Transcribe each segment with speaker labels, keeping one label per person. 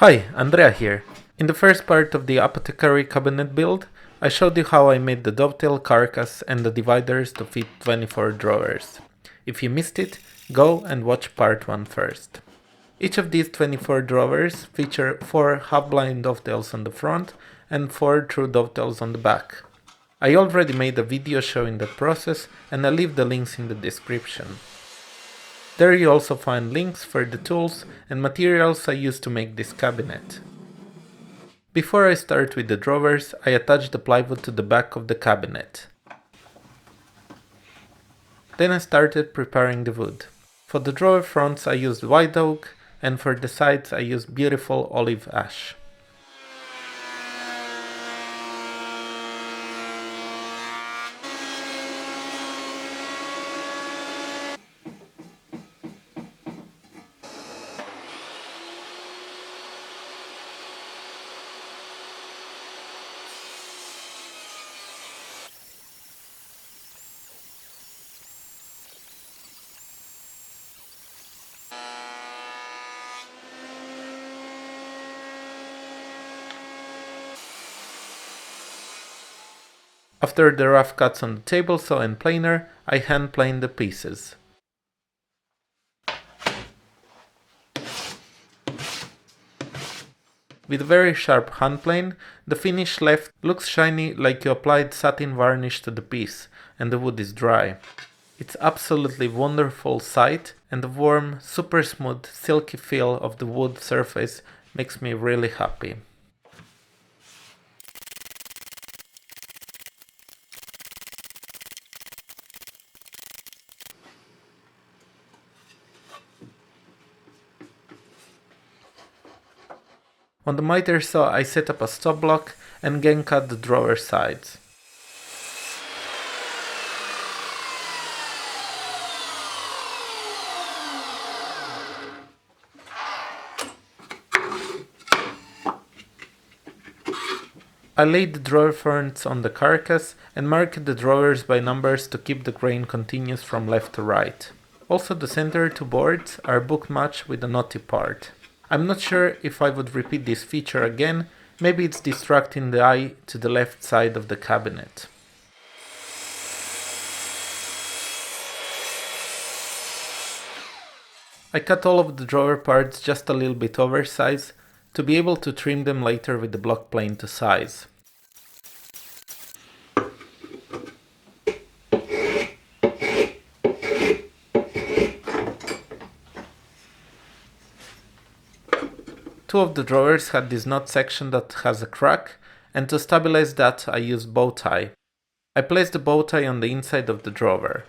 Speaker 1: Hi, Andrea here. In the first part of the Apothecary cabinet build, I showed you how I made the dovetail carcass and the dividers to fit 24 drawers. If you missed it, go and watch part 1 first. Each of these 24 drawers feature 4 half-blind dovetails on the front and 4 true dovetails on the back. I already made a video showing that process and I'll leave the links in the description. There you also find links for the tools and materials I used to make this cabinet. Before I start with the drawers, I attach the plywood to the back of the cabinet. Then I started preparing the wood. For the drawer fronts I used white oak, and for the sides I used beautiful olive ash. After the rough cuts on the table saw and planer, I hand plane the pieces. With a very sharp hand plane, the finish left looks shiny like you applied satin varnish to the piece and the wood is dry. It's absolutely wonderful sight, and the warm, super smooth, silky feel of the wood surface makes me really happy. On the miter saw I set up a stop block and gang cut the drawer sides. I laid the drawer fronts on the carcass and marked the drawers by numbers to keep the grain continuous from left to right. Also the center two boards are book matched with the knotty part. I'm not sure if I would repeat this feature again, maybe it's distracting the eye to the left side of the cabinet. I cut all of the drawer parts just a little bit oversized to be able to trim them later with the block plane to size. Two of the drawers had this knot section that has a crack, and to stabilize that I used bowtie. I placed the bowtie on the inside of the drawer.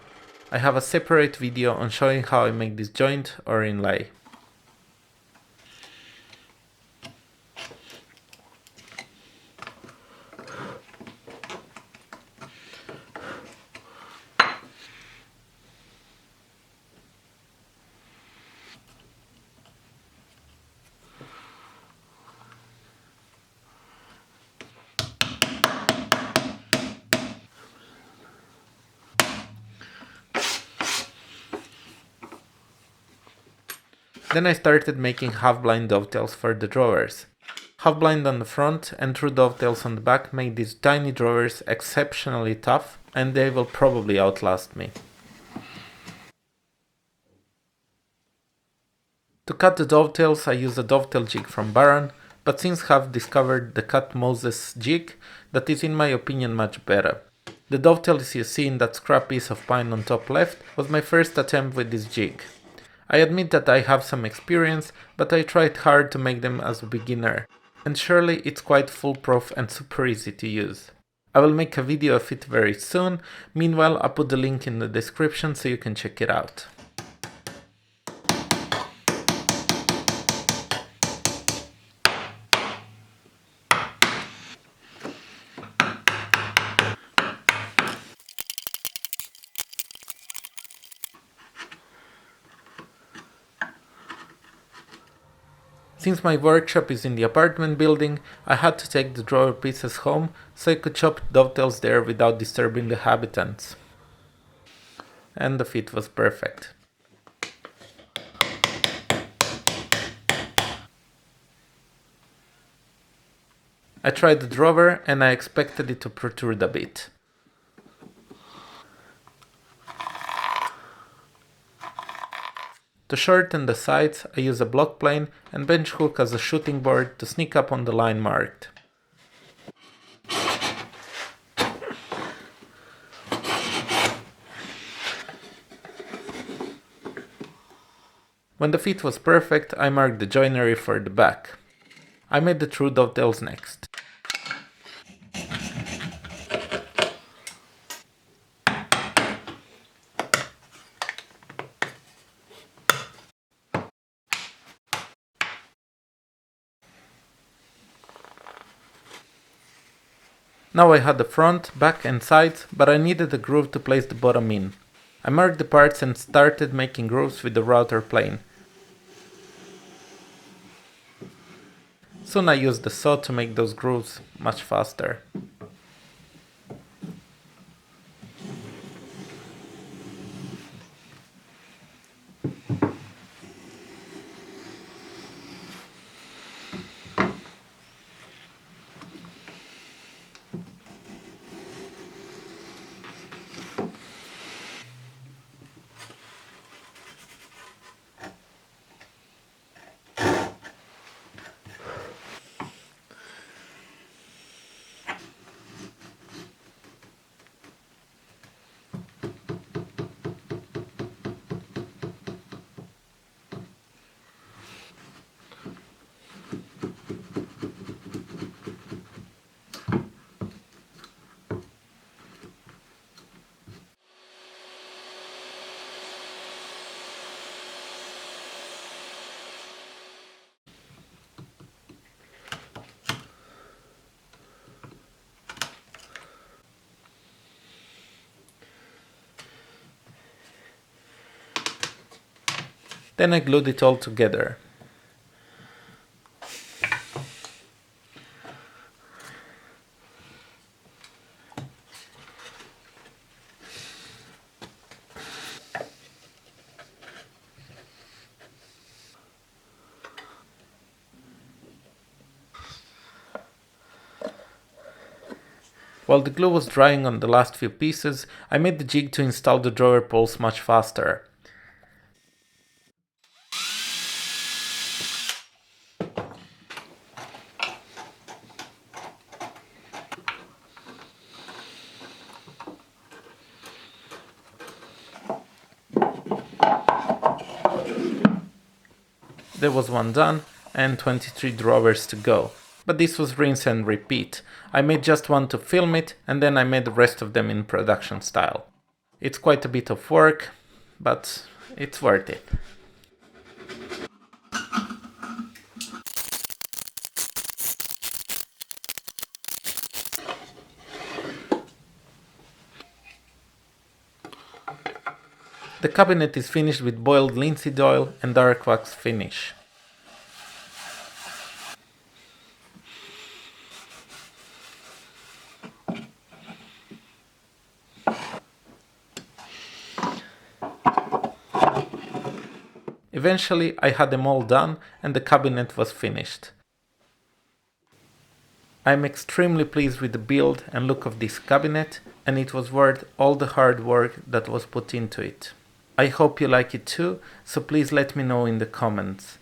Speaker 1: I have a separate video on showing how I make this joint or inlay. Then I started making half-blind dovetails for the drawers. Half-blind on the front and true dovetails on the back made these tiny drawers exceptionally tough, and they will probably outlast me. To cut the dovetails I use a dovetail jig from Baron, but since have discovered the Katz-Moses jig that is in my opinion much better. The dovetails you see in that scrap piece of pine on top left was my first attempt with this jig. I admit that I have some experience, but I tried hard to make them as a beginner, and surely it's quite foolproof and super easy to use. I will make a video of it very soon, meanwhile I'll put the link in the description so you can check it out. Since my workshop is in the apartment building, I had to take the drawer pieces home so I could chop dovetails there without disturbing the habitants. And the fit was perfect. I tried the drawer and I expected it to protrude a bit. To shorten the sides, I use a block plane and bench hook as a shooting board to sneak up on the line marked. When the fit was perfect, I marked the joinery for the back. I made the true dovetails next. Now I had the front, back and sides, but I needed a groove to place the bottom in. I marked the parts and started making grooves with the router plane. Soon I used the saw to make those grooves much faster. Then I glued it all together. While the glue was drying on the last few pieces, I made the jig to install the drawer poles much faster. There was one done and 23 drawers to go. But this was rinse and repeat. I made just one to film it and then I made the rest of them in production style. It's quite a bit of work, but it's worth it. The cabinet is finished with boiled linseed oil and dark wax finish. Eventually I had them all done and the cabinet was finished. I am extremely pleased with the build and look of this cabinet, and it was worth all the hard work that was put into it. I hope you like it too, so please let me know in the comments.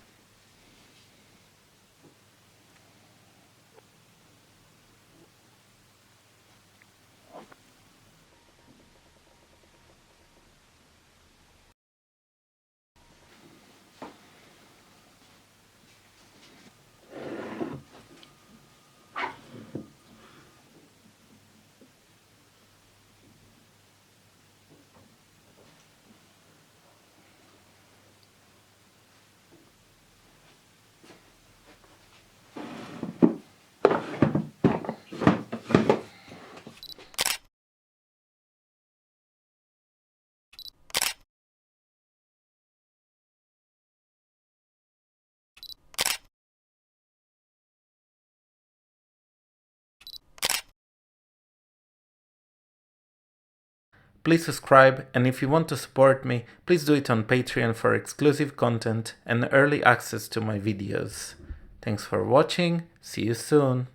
Speaker 1: Please subscribe, and if you want to support me, please do it on Patreon for exclusive content and early access to my videos. Thanks for watching, see you soon!